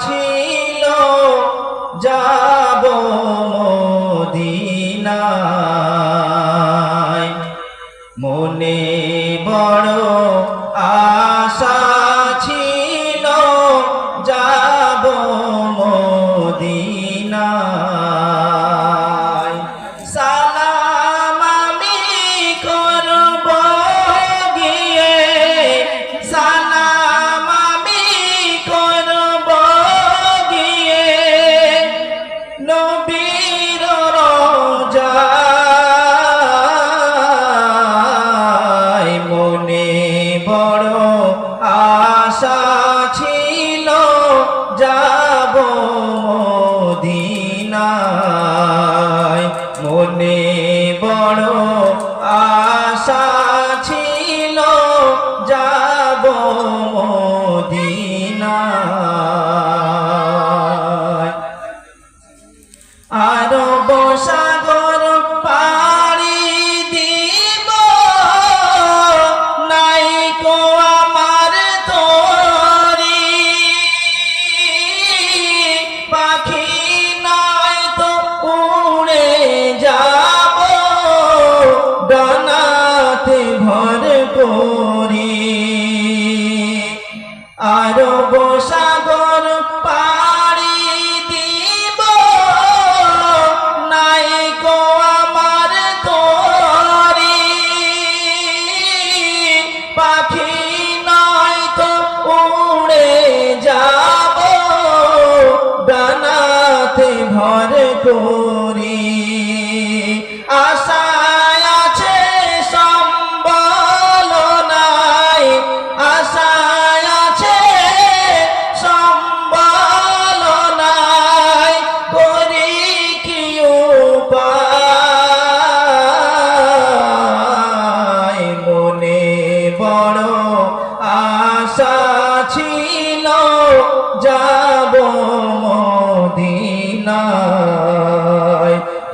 ছিল যাব মদিনায়, মনে বড় আশা ছিল যাব মদিনায়। সালাম আমি করব গিয়ে, সালাম আমি করব গিয়ে নবীর রওজায়, মনে বড় আশা ছিল যাব মদিনায়, মনে বড় আশা ছিল যাব মদিনায়। আরব সাগর পাড়ি দিব, নাই কো আমার তরি, পাখি নাই তো উড়ে যাব ডানাতে ভর করি। আরব সাগর পাড়ি দিব, নাই কো আমার তরি, পাখি নাই তো উড়ে যাব ডানাতে ভর করি। আশায় আছে সম্বল নাই, আশায় আছে সম্বল নাই, করি কি উপায়, মনে বড় আশা ছিল যাব মদিনায়,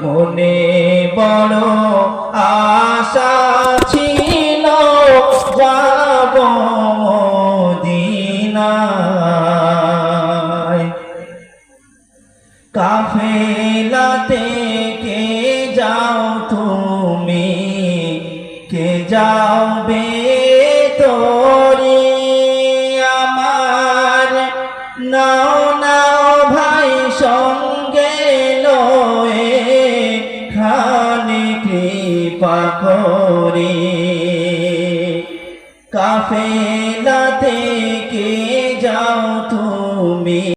মনে বড় আশা ছিল যাব মদিনায়। কাফেলাতে কে যাও তুমি, কে যাবে তোরে আমার, নাও নাও ভাই সঙ্গে লয়ে খানে কৃপা করে। কাফেলাতে কে যাও তুমি।